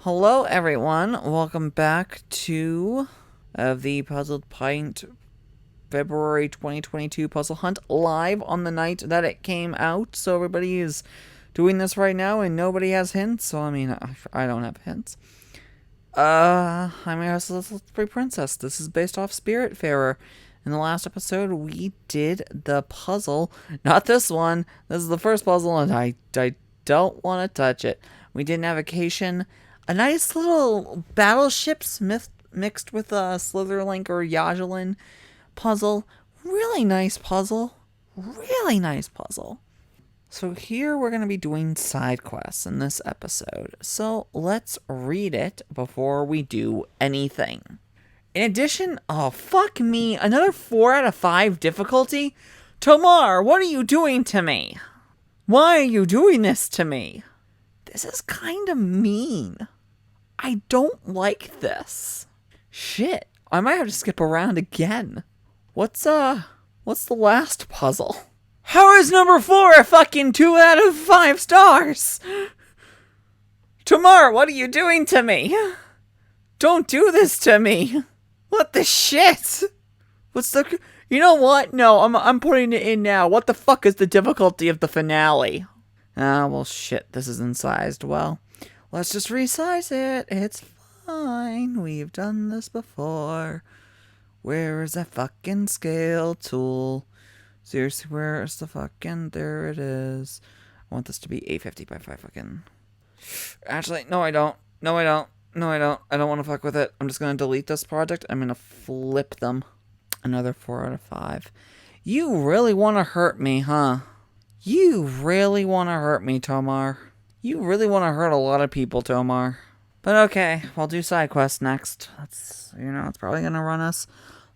Hello, everyone. Welcome back to the Puzzled Pint February 2022 Puzzle Hunt live on the night that it came out. So everybody is doing this right now, and nobody has hints. So I mean, I don't have hints. I'm your host, TheLetsPlayPrincess. This is based off Spiritfarer. In the last episode, we did the puzzle. Not this one. This is the first puzzle, and I don't want to touch it. We did Navigation. A nice little battleships mixed with a Slitherlink or Yajalin puzzle. Really nice puzzle. Really nice puzzle. So here we're going to be doing side quests in this episode. So let's read it before we do anything. In addition, oh fuck me, another 4 out of 5 difficulty? Tomar, what are you doing to me? Why are you doing this to me? This is kind of mean. I don't like this. Shit, I might have to skip around again. What's the last puzzle? How is number 4 a fucking 2 out of 5 stars? Tamar, what are you doing to me? Don't do this to me. What the shit? You know what? No, I'm putting it in now. What the fuck is the difficulty of the finale? Ah, well shit, this is incised. Well, let's just resize it. It's fine. We've done this before. Where is that fucking scale tool? Seriously, where is the fucking... There it is. I want this to be 850 by 5 fucking... Actually, no I don't. No I don't. No I don't. I don't want to fuck with it. I'm just going to delete this project. I'm going to flip them. Another 4 out of 5. You really want to hurt me, huh? You really want to hurt me, Tomar. You really want to hurt a lot of people, Tomar. But okay, we'll do side quests next. That's, it's probably going to run us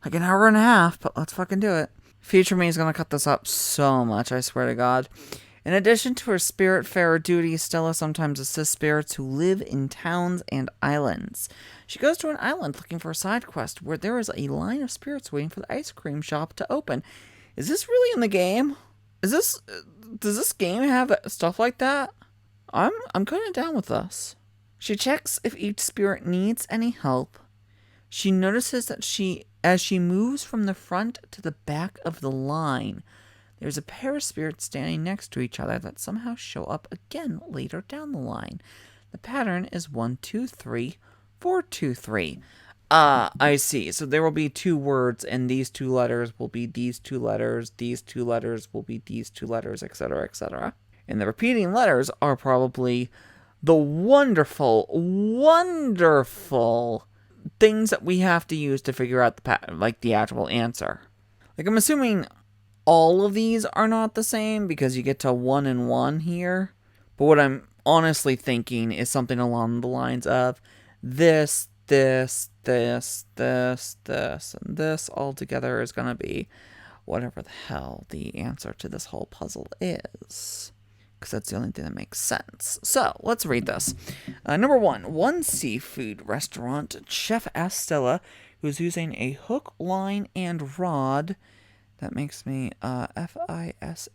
like an hour and a half, but let's fucking do it. Future me is going to cut this up so much, I swear to God. In addition to her Spiritfarer duties, Stella sometimes assists spirits who live in towns and islands. She goes to an island looking for a side quest where there is a line of spirits waiting for the ice cream shop to open. Is this really in the game? Does this game have stuff like that? I'm kind of down with this. She checks if each spirit needs any help. She notices that as she moves from the front to the back of the line, there's a pair of spirits standing next to each other that somehow show up again later down the line. The pattern is 1, 2, 3, 4, 2, 3. I see. So there will be 2 words, and these 2 letters will be these 2 letters, these 2 letters will be these 2 letters, etc., etc. And the repeating letters are probably the wonderful, wonderful things that we have to use to figure out the pattern, like the actual answer. Like, I'm assuming all of these are not the same because you get to 1 and 1 here. But what I'm honestly thinking is something along the lines of this, this, this, this, this, and this all together is going to be whatever the hell the answer to this whole puzzle is. Because that's the only thing that makes sense. So, let's read this. Number 1. One seafood restaurant. Chef asks Stella, who's using a hook, line, and rod. That makes me F-I-S-H-I-N-G.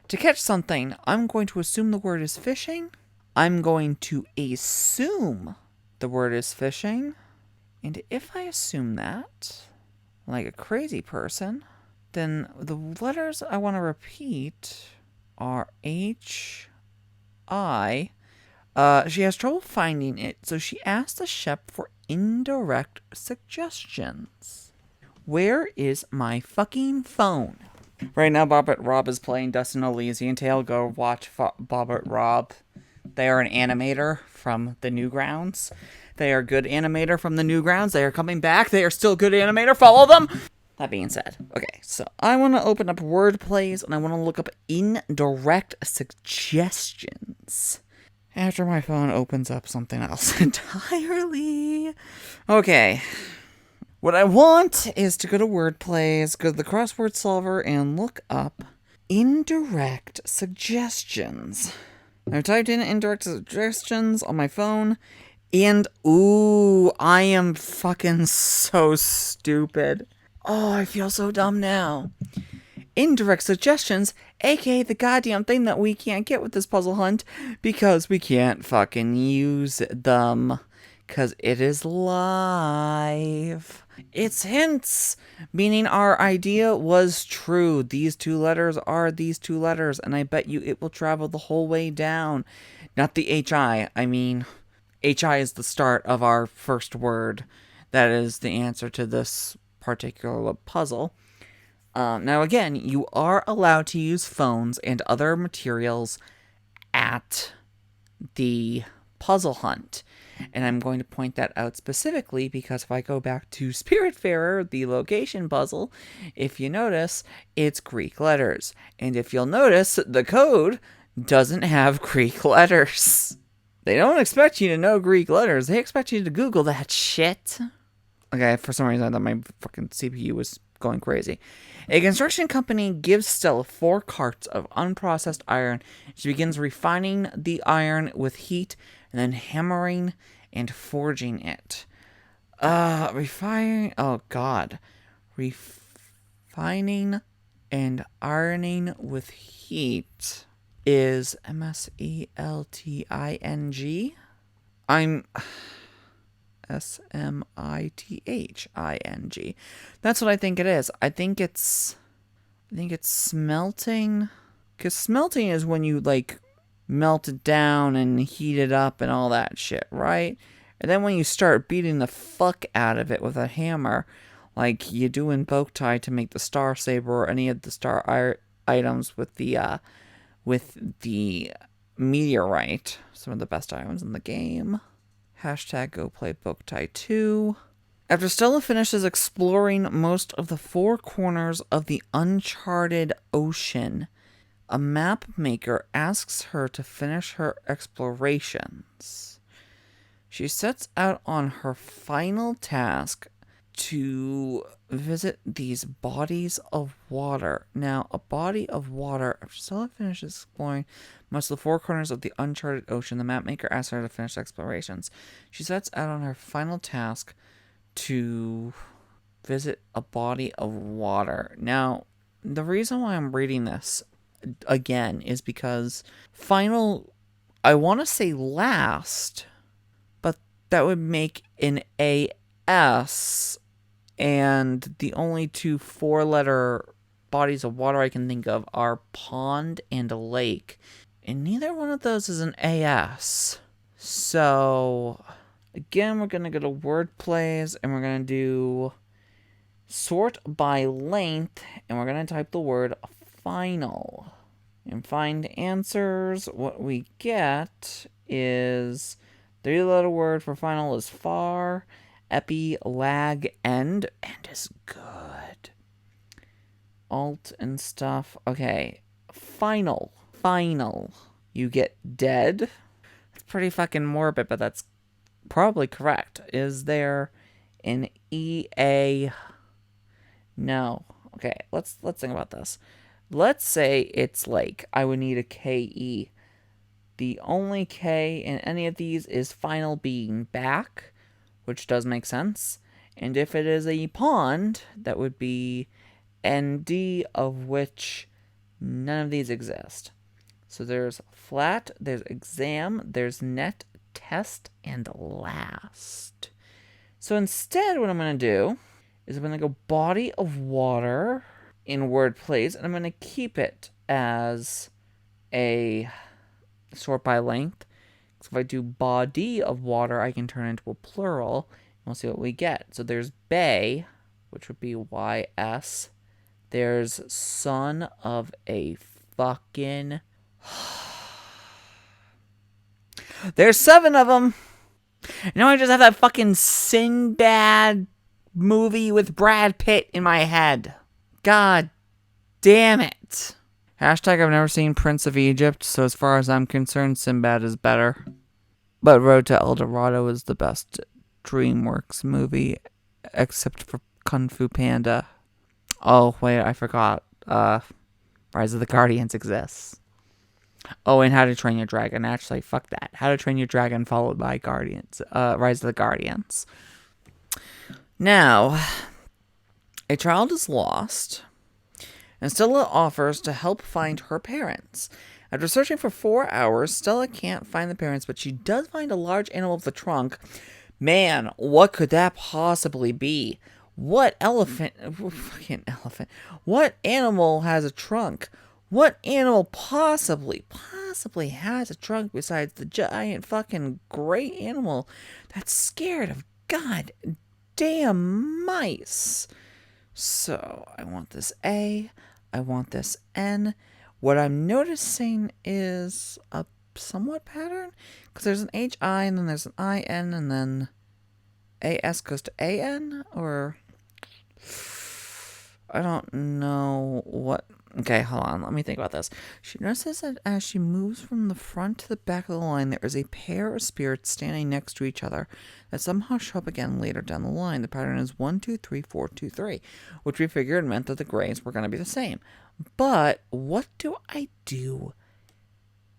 To catch something, I'm going to assume the word is fishing. I'm going to assume the word is fishing. And if I assume that, like a crazy person, then the letters I want to repeat are H-I. She has trouble finding it, so she asks the chef for indirect suggestions. Where is my fucking phone? Right now, Bobbit Rob is playing Dustin Elysian Tale. Go watch Bobbit Rob. They are an animator from the Newgrounds. They are good animator from the Newgrounds. They are coming back. They are still good animator. Follow them. That being said, okay, so I want to open up word plays and I want to look up indirect suggestions. After my phone opens up something else entirely. Okay. What I want is to go to word plays, go to the crossword solver, and look up indirect suggestions. I've typed in indirect suggestions on my phone, and ooh, I am fucking so stupid. Oh, I feel so dumb now. Indirect suggestions aka the goddamn thing that we can't get with this puzzle hunt because we can't fucking use them. Because it is live. It's hints, meaning our idea was true. These two letters are these two letters, and I bet you it will travel the whole way down. Not the HI, I mean, HI is the start of our first word. That is the answer to this particular puzzle. Now, again, you are allowed to use phones and other materials at the puzzle hunt. And I'm going to point that out specifically because if I go back to Spiritfarer, the location puzzle, if you notice, it's Greek letters. And if you'll notice, the code doesn't have Greek letters. They don't expect you to know Greek letters. They expect you to Google that shit. Okay, for some reason I thought my fucking CPU was going crazy. A construction company gives Stella 4 carts of unprocessed iron. She begins refining the iron with heat and then hammering and forging it. Refining. Oh, God. Refining and ironing with heat is MELTING. I'm SMITHING. That's what I think it is. I think it's smelting. Because smelting is when you, like, melt it down and heat it up and all that shit, right? And then when you start beating the fuck out of it with a hammer, like you do in Boktai to make the Star Saber or any of the star items with the meteorite, some of the best items in the game. Hashtag go play Boktai 2. After Stella finishes exploring most of the 4 corners of the uncharted ocean, a map maker asks her to finish her explorations. She sets out on her final task to visit these bodies of water. Now, a body of water, after Stella finishes exploring most of the 4 corners of the uncharted ocean, the map maker asks her to finish explorations. She sets out on her final task to visit a body of water. Now, the reason why I'm reading this again is because final, I want to say last, but that would make an AS, and the only 2 4-letter bodies of water I can think of are pond and lake, and neither one of those is an AS. So again, we're going to go to word plays, and we're going to do sort by length, and we're going to type the word final. And find answers. What we get is 3-letter word for final is far, epi, lag, end is good. Alt and stuff. Okay, final. You get dead. It's pretty fucking morbid, but that's probably correct. Is there an EA? No. Okay, let's think about this. Let's say it's lake. I would need a KE. The only K in any of these is final being back, which does make sense. And if it is a pond, that would be ND, of which none of these exist. So there's flat, there's exam, there's net, test, and last. So instead, what I'm going to do is I'm going to go body of water in word plays, and I'm going to keep it as a sort by length. So if I do body of water, I can turn it into a plural, and we'll see what we get. So there's bay, which would be YS. There's son of a fucking... There's 7 of them! Now I just have that fucking Sinbad movie with Brad Pitt in my head. God damn it. Hashtag I've never seen Prince of Egypt, so as far as I'm concerned, Sinbad is better. But Road to El Dorado is the best DreamWorks movie, except for Kung Fu Panda. Oh, wait, I forgot. Rise of the Guardians exists. Oh, and How to Train Your Dragon. Actually, fuck that. How to Train Your Dragon followed by Guardians. Rise of the Guardians. Now, a child is lost, and Stella offers to help find her parents. After searching for 4 hours, Stella can't find the parents, but she does find a large animal with a trunk. Man, what could that possibly be? What elephant? Fucking elephant. What animal has a trunk? What animal possibly has a trunk besides the giant fucking gray animal that's scared of god damn mice? So, I want this A. I want this N. What I'm noticing is a somewhat pattern, because there's an HI and then there's an IN and then AS goes to AN, or I don't know what. Okay, hold on. Let me think about this. She notices that as she moves from the front to the back of the line, there is a pair of spirits standing next to each other that somehow show up again later down the line. The pattern is 1, 2, 3, 4, 2, 3, which we figured meant that the grays were going to be the same. But what do I do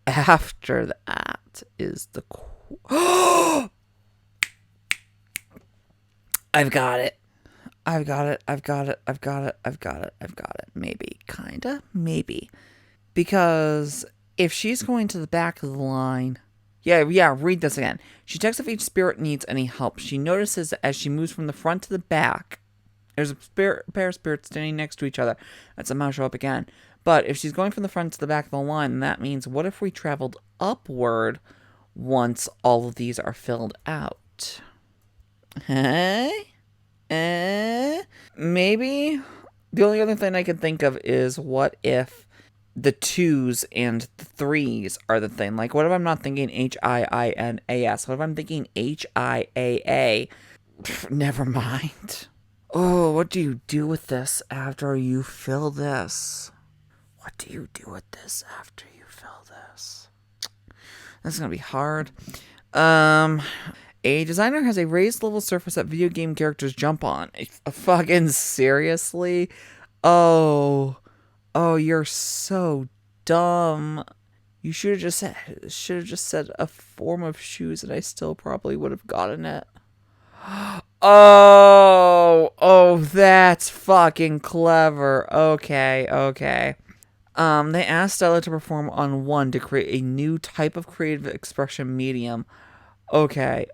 after that is the... I've got it. I've got it. Maybe. Kinda. Maybe. Because if she's going to the back of the line... Yeah, read this again. She checks if each spirit needs any help. She notices that as she moves from the front to the back, there's a pair of spirits standing next to each other that somehow show up again. But if she's going from the front to the back of the line, then that means what if we traveled upward once all of these are filled out? Hey? Maybe the only other thing I can think of is what if the 2s and the 3s are the thing? Like, what if I'm not thinking HIINAS? What if I'm thinking HIAA? Never mind. Oh, what do you do with this after you fill this? What do you do with this after you fill this? This is gonna be hard. A designer has a raised level surface that video game characters jump on. Fucking seriously? Oh, you're so dumb. You should have just said a form of shoes, and I still probably would have gotten it. Oh, that's fucking clever. Okay. They asked Stella to perform on 1 to create a new type of creative expression medium. Okay.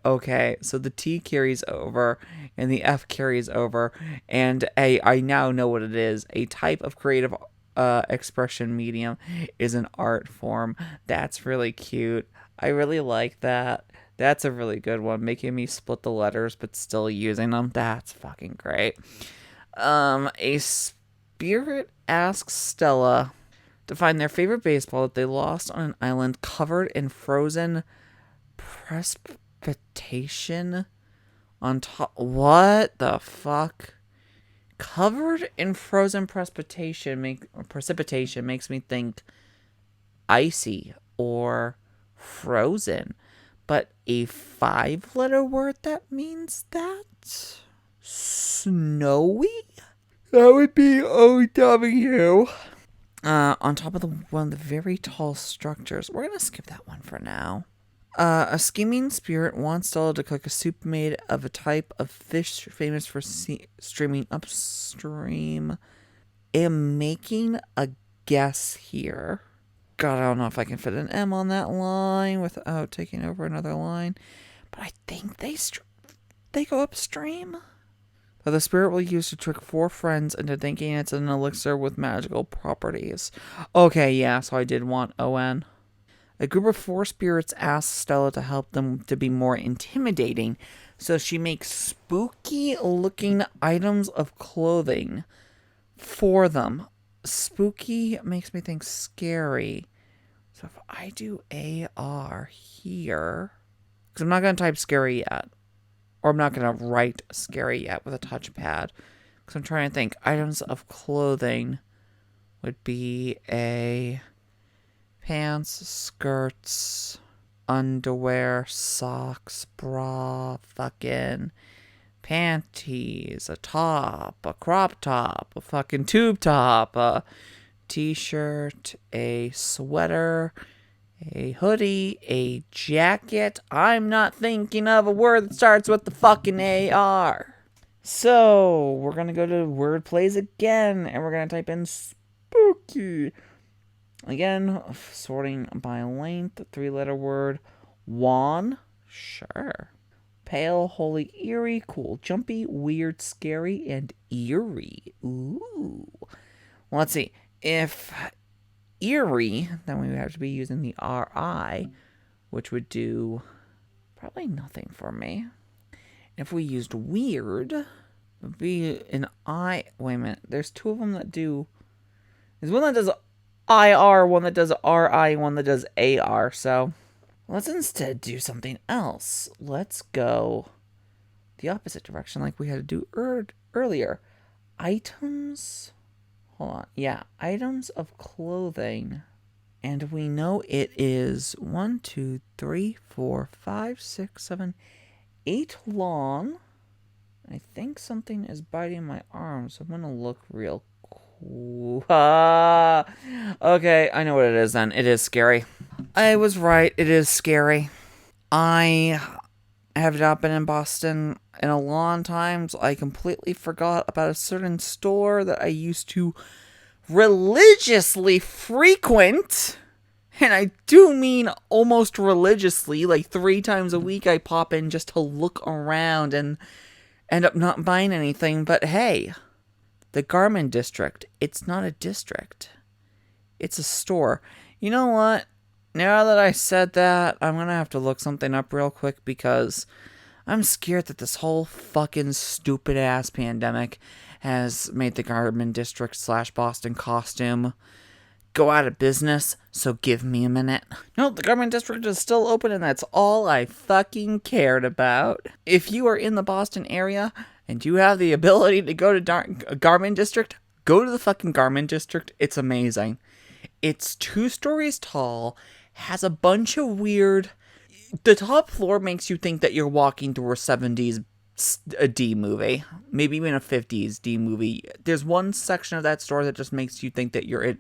So the T carries over and the F carries over, and I now know what it is. A type of creative expression medium is an art form. That's really cute. I really like that. That's a really good one. Making me split the letters but still using them. That's fucking great. A spirit asks Stella to find their favorite baseball that they lost on an island covered in frozen precipitation on top. What the fuck? Covered in frozen precipitation makes me think icy or frozen. But a 5-letter word that means that? Snowy? That would be OW. On top of one of the very tall structures. We're gonna skip that one for now. A scheming spirit wants Stella to cook a soup made of a type of fish famous for streaming upstream. Am making a guess here. God, I don't know if I can fit an M on that line without taking over another line. But I think they go upstream. That the spirit will use to trick 4 friends into thinking it's an elixir with magical properties. Okay, yeah, so I did want ON. A group of 4 spirits asks Stella to help them to be more intimidating, so she makes spooky-looking items of clothing for them. Spooky makes me think scary. So if I do AR here... Because I'm not going to type scary yet. Or I'm not going to write scary yet with a touchpad. Because I'm trying to think. Items of clothing would be a... pants, skirts, underwear, socks, bra, fucking panties, a top, a crop top, a fucking tube top, a t-shirt, a sweater, a hoodie, a jacket. I'm not thinking of a word that starts with the fucking AR. So, we're gonna go to word plays again, and we're gonna type in Again, sorting by length, 3-letter word. Wan, sure. Pale, holy, eerie, cool, jumpy, weird, scary, and eerie. Ooh. Well, let's see. If eerie, then we would have to be using the RI, which would do probably nothing for me. If we used weird, it would be an I. Wait a minute. There's two of them that do. There's one that does IR, one that does RI, one that does AR. So let's instead do something else. Let's go the opposite direction like we had to do earlier. Items. Hold on. Yeah, items of clothing. And we know it is 1, 2, 3, 4, 5, 6, 7, 8 long. I think something is biting my arm, so I'm going to look real cool. Okay, I know what it is then. It is scary. I was right. It is scary. I have not been in Boston in a long time, so I completely forgot about a certain store that I used to religiously frequent. And I do mean almost religiously. Like 3 times a week I pop in just to look around and end up not buying anything. But hey, the Garment District, it's not a district. It's a store. You know what? Now that I said that, I'm going to have to look something up real quick because I'm scared that this whole fucking stupid ass pandemic has made the Garment District / Boston costume go out of business, so give me a minute. No, the Garment District is still open, and that's all I fucking cared about. If you are in the Boston area, and you have the ability to go to Garment District, go to the fucking Garment District. It's amazing. It's 2 stories tall, has a bunch of weird... The top floor makes you think that you're walking through a 70s D movie. Maybe even a 50s D movie. There's one section of that store that just makes you think that you're in...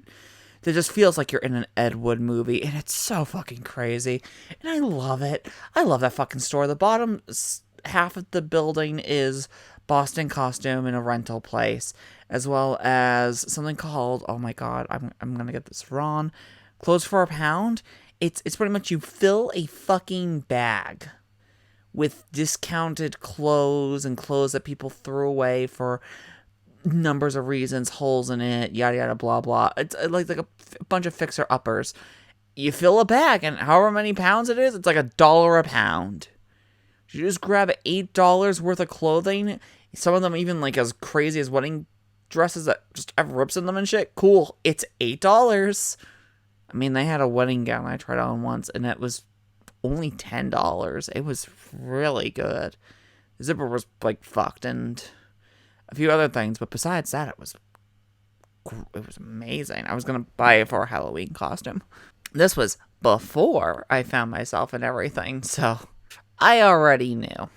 That just feels like you're in an Ed Wood movie, and it's so fucking crazy. And I love it. I love that fucking store. The bottom half of the building is Boston costume in a rental place, as well as something called, oh my god, I'm gonna get this wrong, clothes for a pound. It's pretty much you fill a fucking bag with discounted clothes and clothes that people threw away for numbers of reasons, holes in it, yada yada blah blah. It's like a bunch of fixer-uppers. You fill a bag, and however many pounds it is, it's like $1 a pound. You just grab $8 worth of clothing. Some of them even like as crazy as wedding dresses that just have rips in them and shit. Cool. It's $8. I mean, they had a wedding gown I tried on once, and it was only $10. It was really good. The zipper was like fucked, and a few other things, but besides that, it was amazing. I was gonna buy it for a Halloween costume. This was before I found myself and everything, so I already knew.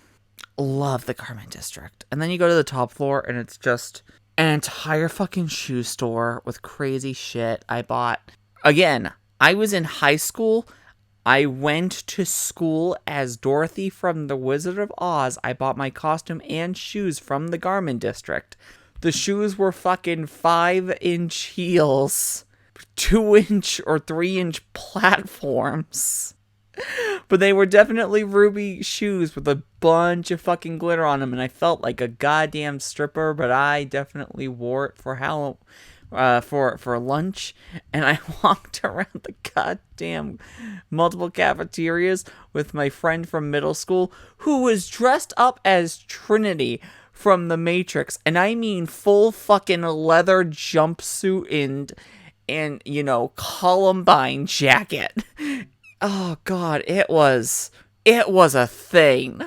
Love the Garment District. And then you go to the top floor, and it's just an entire fucking shoe store with crazy shit I bought. Again, I was in high school. I went to school as Dorothy from The Wizard of Oz. I bought my costume and shoes from the Garment District. The shoes were fucking 5-inch heels, 2-inch or 3-inch platforms. But they were definitely ruby shoes with a bunch of fucking glitter on them, and I felt like a goddamn stripper, but I definitely wore it for for lunch, and I walked around the goddamn multiple cafeterias with my friend from middle school who was dressed up as Trinity from The Matrix, and I mean full fucking leather jumpsuit and you know, Columbine jacket. Oh god, it was a thing.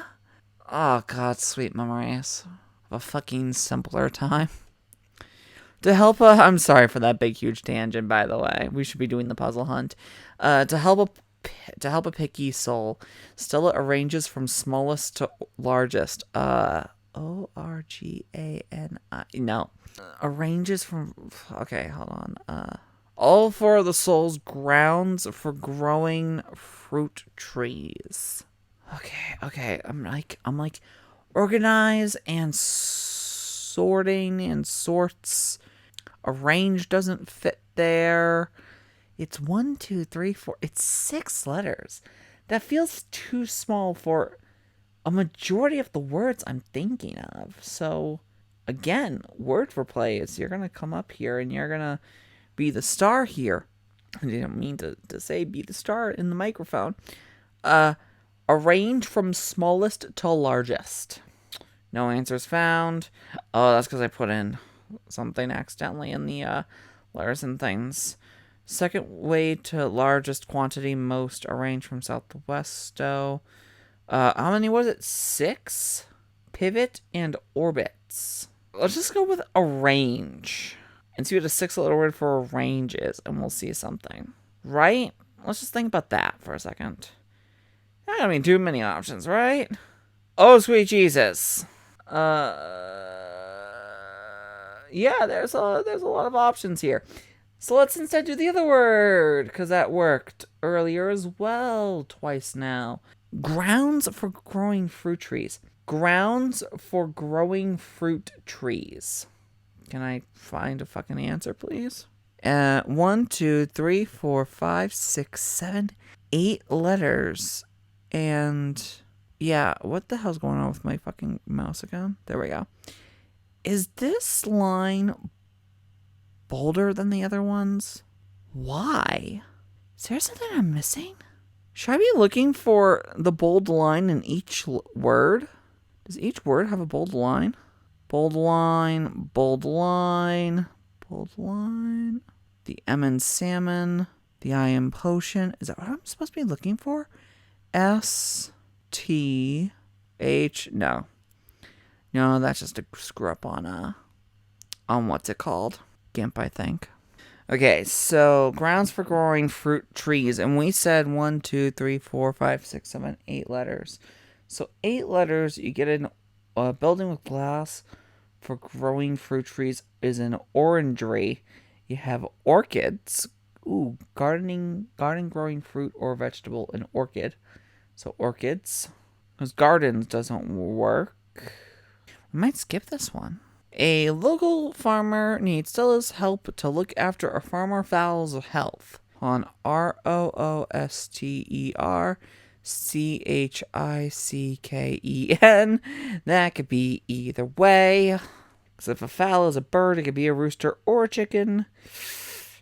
Oh god, sweet memories of a fucking simpler time. To help I'm sorry for that big huge tangent, by the way. We should be doing the puzzle hunt. To help a picky soul, Stella arranges from smallest to largest. O-R-G-A-N-I. No. Arranges from... Okay, hold on. All for the soul's grounds for growing fruit trees. Okay. I'm like organize and sorting and sorts. Arrange doesn't fit there. It's 1, 2, 3, 4. It's 6 letters. That feels too small for a majority of the words I'm thinking of. So, again, word for play is you're going to come up here and you're going to be the star here. I didn't mean to say be the star in the microphone. Arrange from smallest to largest. No answers found. Oh, that's because I put in something accidentally in the letters and things. Second way to largest quantity, most arrange from south to west. How many was it? 6? Pivot and orbits. Let's just go with arrange and see what a 6-letter word for arrange is, and we'll see something. Right? Let's just think about that for a second. Not gonna be too many options, right? Oh, sweet Jesus. Yeah, there's a lot of options here. So let's instead do the other word, because that worked earlier as well, twice now. Grounds for growing fruit trees. Grounds for growing fruit trees. Can I find a fucking answer, please? 1, 2, 3, 4, 5, 6, 7, 8 letters. And yeah, what the hell's going on with my fucking mouse again? There we go. Is this line bolder than the other ones? Why? Is there something I'm missing? Should I be looking for the bold line in each word? Does each word have a bold line? Bold line, bold line, bold line. The M in salmon. The I in potion. Is that what I'm supposed to be looking for? S, T, H. No. No, that's just a screw up on what's it called? GIMP, I think. Okay, so grounds for growing fruit trees. And we said 1, 2, 3, 4, 5, 6, 7, 8 letters. So 8 letters, you get in a building with glass for growing fruit trees is an orangery. You have orchids. Ooh, garden growing fruit or vegetable, an orchid. So orchids. Because gardens doesn't work. We might skip this one. A local farmer needs Stella's help to look after a farmer fowl's health. On ROOSTERCHICKEN. That could be either way. Because if a fowl is a bird, it could be a rooster or a chicken.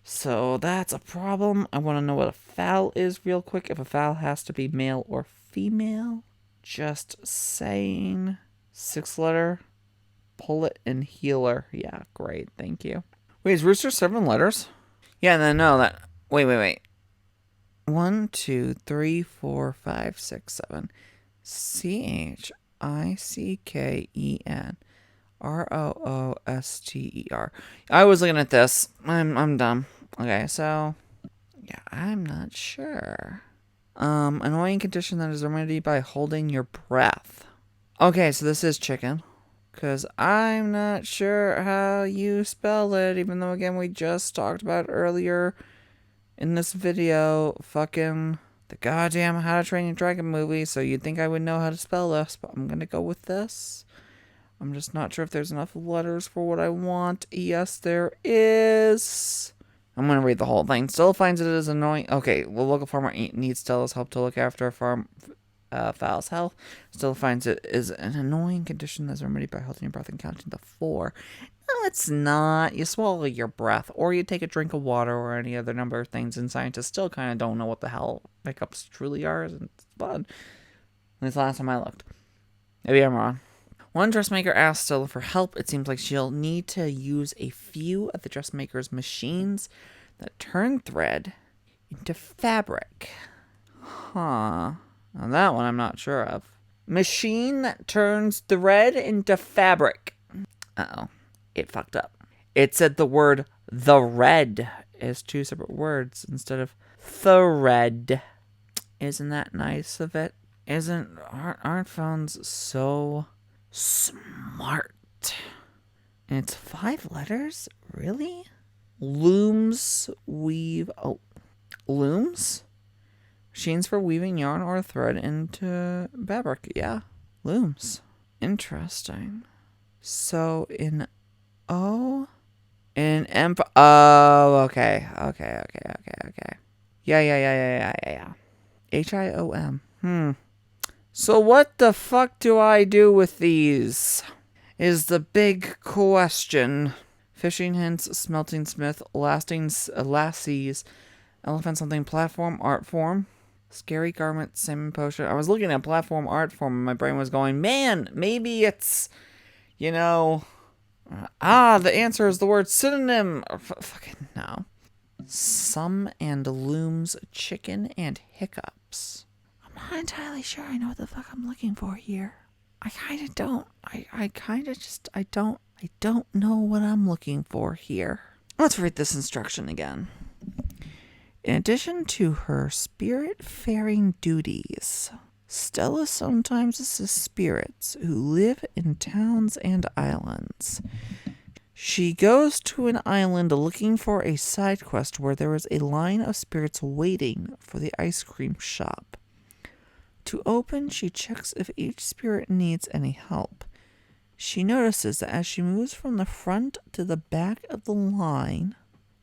So that's a problem. I want to know what a fowl is real quick. If a fowl has to be male or female. Just saying. 6-letter. Pullet and healer. Yeah, great. Thank you. Wait, is rooster 7 letters? Yeah, then no, that... Wait. 1, 2, 3, 4, 5, 6, 7. CHICKEN. ROOSTER. I was looking at this. I'm dumb. Okay, so... Yeah, I'm not sure. Annoying condition that is remedied by holding your breath. Okay, so this is chicken. Because I'm not sure how you spell it, even though, again, we just talked about earlier in this video, fucking the goddamn How to Train Your Dragon movie, so you'd think I would know how to spell this, but I'm gonna go with this. I'm just not sure if there's enough letters for what I want. Yes, there is. I'm gonna read the whole thing. Stella finds it as annoying. Okay, the local farmer needs Stella's help to look after a fowl's health. Still finds it is an annoying condition that's remedied by holding your breath and counting to 4. No, it's not. You swallow your breath, or you take a drink of water, or any other number of things, and scientists still kind of don't know what the hell hiccups truly are. It's fun. At least last time I looked. Maybe I'm wrong. One dressmaker asks Stella for help. It seems like she'll need to use a few of the dressmaker's machines that turn thread into fabric. Huh. Now that one I'm not sure of. Machine that turns thread into fabric. Uh-oh. It fucked up. It said the word the red as 2 separate words instead of thread. Isn't that nice of it? Aren't phones so smart? And it's 5 letters? Really? Looms weave. Oh. Looms? Machines for weaving yarn or thread into fabric. Yeah. Looms. Interesting. So in O, In empire. Oh, okay. Okay. Yeah. HIOM. So what the fuck do I do with these? Is the big question. Fishing hints, smelting smith, lassies, elephant something, platform, art form, scary garment, salmon potion. I was looking at platform, art form, and my brain was going, man, maybe it's, you know, the answer is the word synonym. Fucking no. Some and looms, chicken and hiccups. I'm not entirely sure I know what the fuck I'm looking for here. I kind of don't. I don't know what I'm looking for here. Let's read this instruction again. In addition to her spirit-faring duties, Stella sometimes assists spirits who live in towns and islands. She goes to an island looking for a side quest where there is a line of spirits waiting for the ice cream shop. To open, she checks if each spirit needs any help. She notices that as she moves from the front to the back of the line,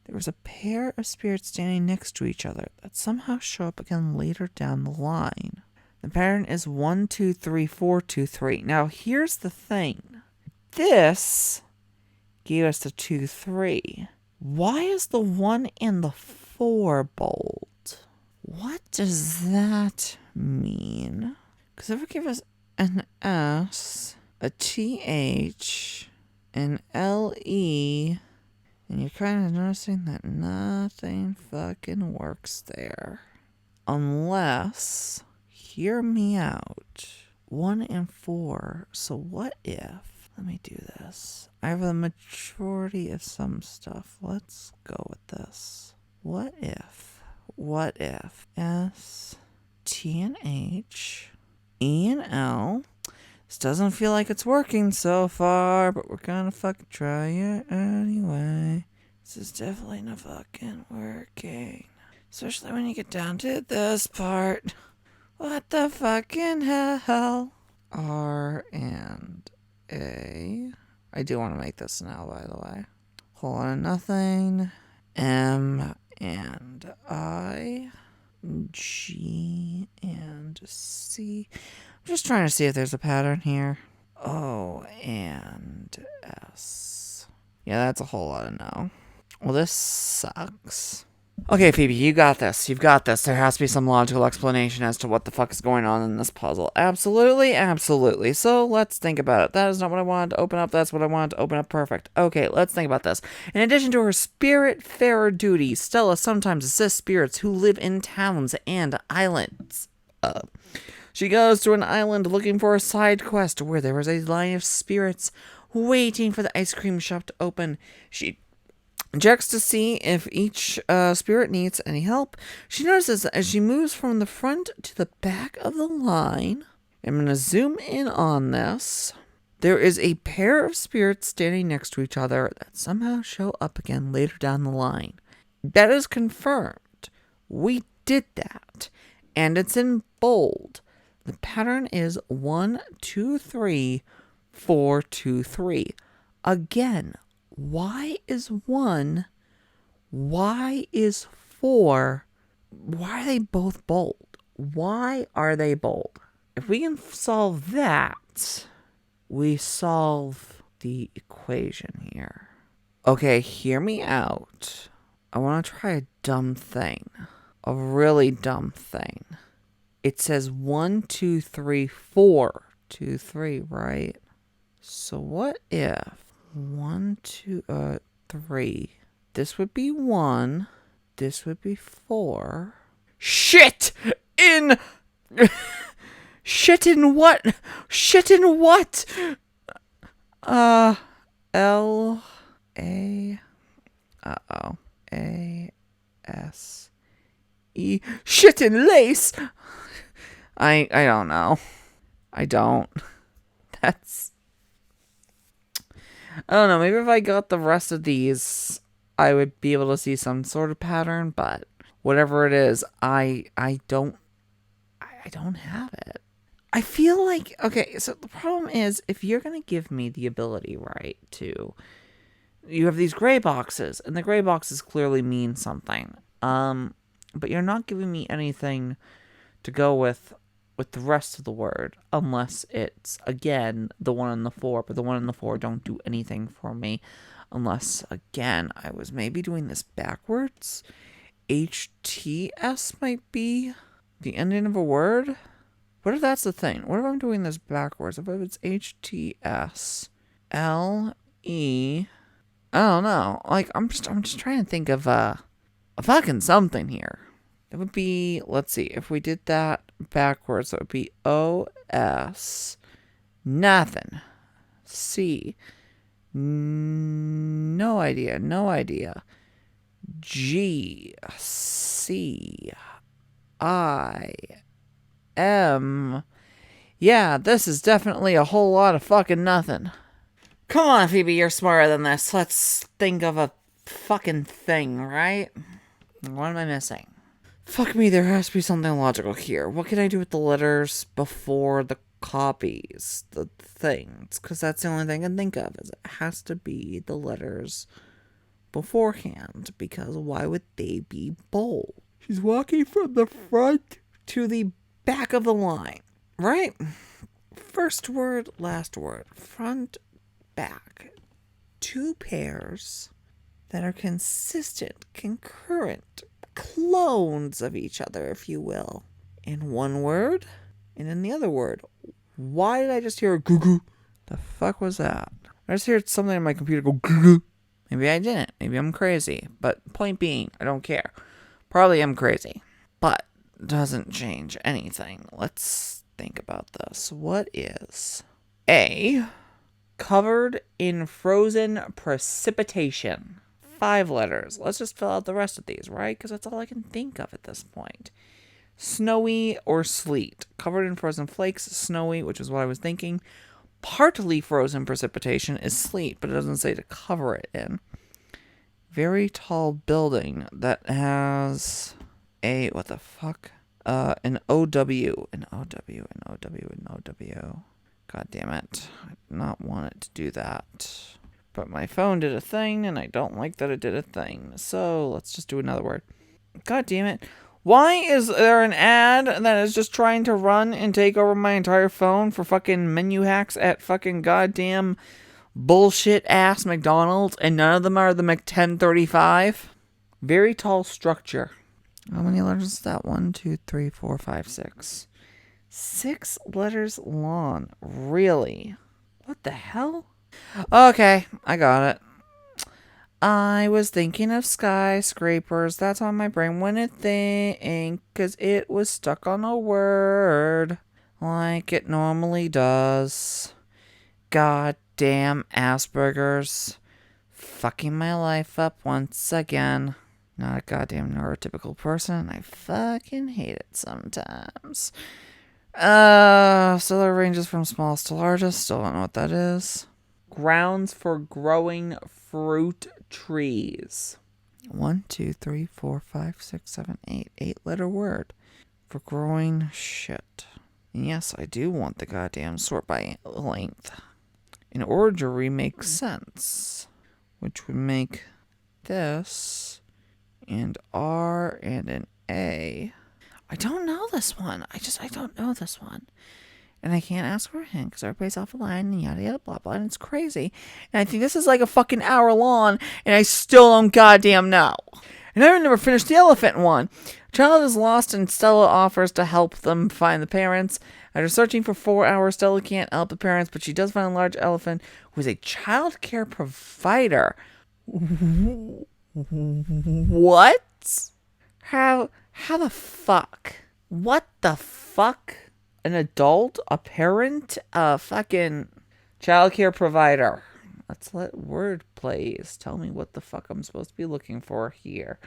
there is a pair of spirits standing next to each other that somehow show up again later down the line. The pattern is 1, 2, 3, 4, 2, 3. Now, here's the thing. This gave us the 2, 3. Why is the 1 and the 4 bold? What does that mean? Because if it gives us an S, a TH, an LE, and you're kind of noticing that nothing fucking works there. Unless, hear me out, 1 and 4. So what if, let me do this. I have a majority of some stuff. Let's go with this. What if S, T and H, E and L. This doesn't feel like it's working so far, but we're gonna fucking try it anyway. This is definitely not fucking working. Especially when you get down to this part. What the fucking hell? R and A. I do want to make this now, by the way. Hold on, nothing. M and I. G and C. I'm just trying to see if there's a pattern here. O and S. Yeah, that's a whole lot of no. Well, this sucks. Okay, Phoebe, you got this. You've got this. There has to be some logical explanation as to what the fuck is going on in this puzzle. Absolutely. So let's think about it. That is not what I wanted to open up. That's what I wanted to open up. Perfect. Okay, let's think about this. In addition to her spirit-farer duties, Stella sometimes assists spirits who live in towns and islands. She goes to an island looking for a side quest where there is a line of spirits waiting for the ice cream shop to open. She checks to see if each spirit needs any help. She notices that as she moves from the front to the back of the line, I'm going to zoom in on this, there is a pair of spirits standing next to each other that somehow show up again later down the line. That is confirmed. We did that. And it's in bold. The pattern is 1, 2, 3, 4, 2, 3. Again, why is 1? Why is 4? Why are they both bold? Why are they bold? If we can solve that, we solve the equation here. Okay, hear me out. I want to try a dumb thing. A really dumb thing. It says 1, 2, 3, 4. 2, 3, right? So what if 1, 2, 3. This would be 1. This would be 4. Shit in shit in what? Shit in what? L A A S E. Shit in lace. I don't know. I don't. That's, I don't know, maybe if I got the rest of these, I would be able to see some sort of pattern, but whatever it is, I don't have it. I feel like, okay, so the problem is, if you're going to give me the ability, right, to you have these gray boxes, and the gray boxes clearly mean something. But you're not giving me anything to go with the rest of the word, unless it's, again, the 1 and the 4, but the 1 and the 4 don't do anything for me, unless, again, I was maybe doing this backwards. HTS might be the ending of a word? What if that's the thing? What if I'm doing this backwards? If it's HTS, LE, I don't know. Like, I'm just trying to think of a fucking something here. It would be, let's see, if we did that backwards, it would be OS, nothing. C, no idea. G, C, I, M. Yeah, this is definitely a whole lot of fucking nothing. Come on, Phoebe, you're smarter than this. Let's think of a fucking thing, right? What am I missing? Fuck me, there has to be something logical here. What can I do with the letters before the copies? The things? Because that's the only thing I can think of, is it has to be the letters beforehand. Because why would they be bold? She's walking from the front to the back of the line, right? First word, last word. Front, back. 2 pairs that are consistent, concurrent, clones of each other, if you will. In one word, and in the other word. Why did I just hear a goo-goo? The fuck was that? I just heard something on my computer go goo-goo. Maybe I didn't. Maybe I'm crazy. But point being, I don't care. Probably I'm crazy. But doesn't change anything. Let's think about this. What is A, covered in frozen precipitation? 5 letters. Let's just fill out the rest of these, right? Because that's all I can think of at this point. Snowy or sleet. Covered in frozen flakes, snowy, which is what I was thinking. Partly frozen precipitation is sleet, but it doesn't say to cover it in. Very tall building that has a, what the fuck? An OW. An OW, an OW, an OW. God damn it. I did not want it to do that. But my phone did a thing, and I don't like that it did a thing. So, let's just do another word. God damn it. Why is there an ad that is just trying to run and take over my entire phone for fucking menu hacks at fucking goddamn bullshit-ass McDonald's, and none of them are the Mc-1035? Very tall structure. How many letters is that? 1, 2, 3, 4, 5, 6. 6 letters long. Really? What the hell? Okay, I got it. I was thinking of skyscrapers. That's on my brain when it think, because it was stuck on a word like it normally does. Goddamn Asperger's. Fucking my life up once again. Not a goddamn neurotypical person. I fucking hate it sometimes. So there ranges from smallest to largest. Still don't know what that is. Grounds for growing fruit trees. 1, 2, 3, 4, 5, 6, 7, 8. 8-letter word for growing shit. And yes, I do want the goddamn sort by length. An orgery makes sense, which would make this and R and an A. I don't know this one. I don't know this one. And I can't ask for a hint because everybody's off the line and yada yada blah blah, and it's crazy. And I think this is like a fucking hour long, and I still don't goddamn know. And I've never finished the elephant one. A child is lost and Stella offers to help them find the parents. After searching for 4 hours, Stella can't help the parents, but she does find a large elephant who is a child care provider. What? How the fuck? What the fuck? An adult? A parent? A fucking childcare provider. Let's let word plays tell me what the fuck I'm supposed to be looking for here.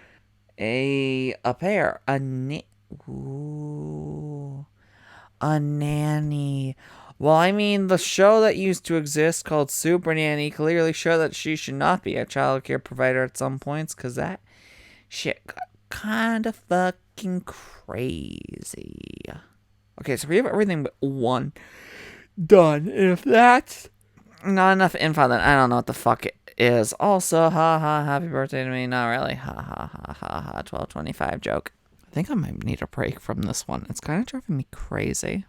A pair. A nanny. Well, I mean, the show that used to exist called Super Nanny clearly showed that she should not be a childcare provider at some points, because that shit got kind of fucking crazy. Okay, so we have everything but one done. And if that's Not enough info that I don't know what the fuck it is. Also, happy birthday to me. Not really. 1225 joke. I think I might need a break from this one. It's kind of driving me crazy.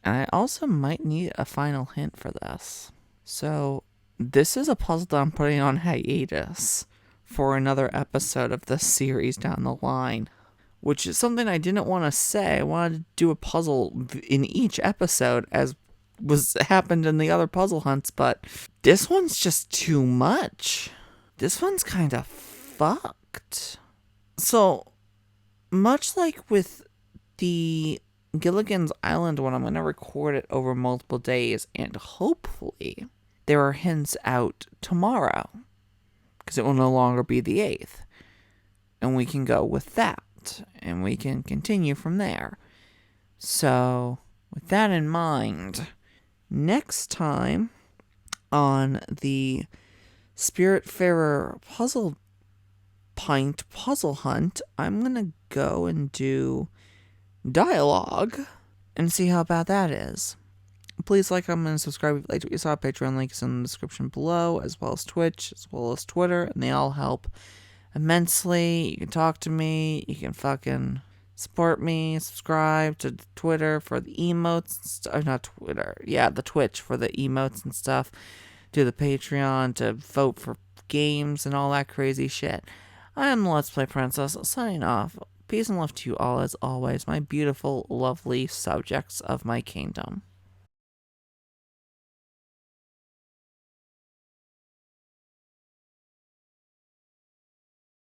And I also might need a final hint for this. So, this is a puzzle that I'm putting on hiatus for another episode of this series down the line, which is something I didn't want to say. I wanted to do a puzzle in each episode as was happened in the other puzzle hunts, but this one's just too much. This one's kind of fucked. So, much like with the Gilligan's Island one, I'm going to record it over multiple days, and hopefully there are hints out tomorrow, because it will no longer be the 8th. And we can go with that, and we can continue from there. So, with that in mind, next time on the Spiritfarer Pint puzzle hunt, I'm going to go and do dialogue and see how bad that is. Please like, comment, and subscribe if you liked what you saw. Patreon links in the description below, as well as Twitch, as well as Twitter, and they all help immensely. You can talk to me, you can fucking support me, subscribe to Twitter for the emotes, not Twitter, yeah, the Twitch for the emotes and stuff, do the Patreon to vote for games and all that crazy shit. I am the Let's Play Princess, signing off. Peace and love to you all, as always, my beautiful, lovely subjects of my kingdom.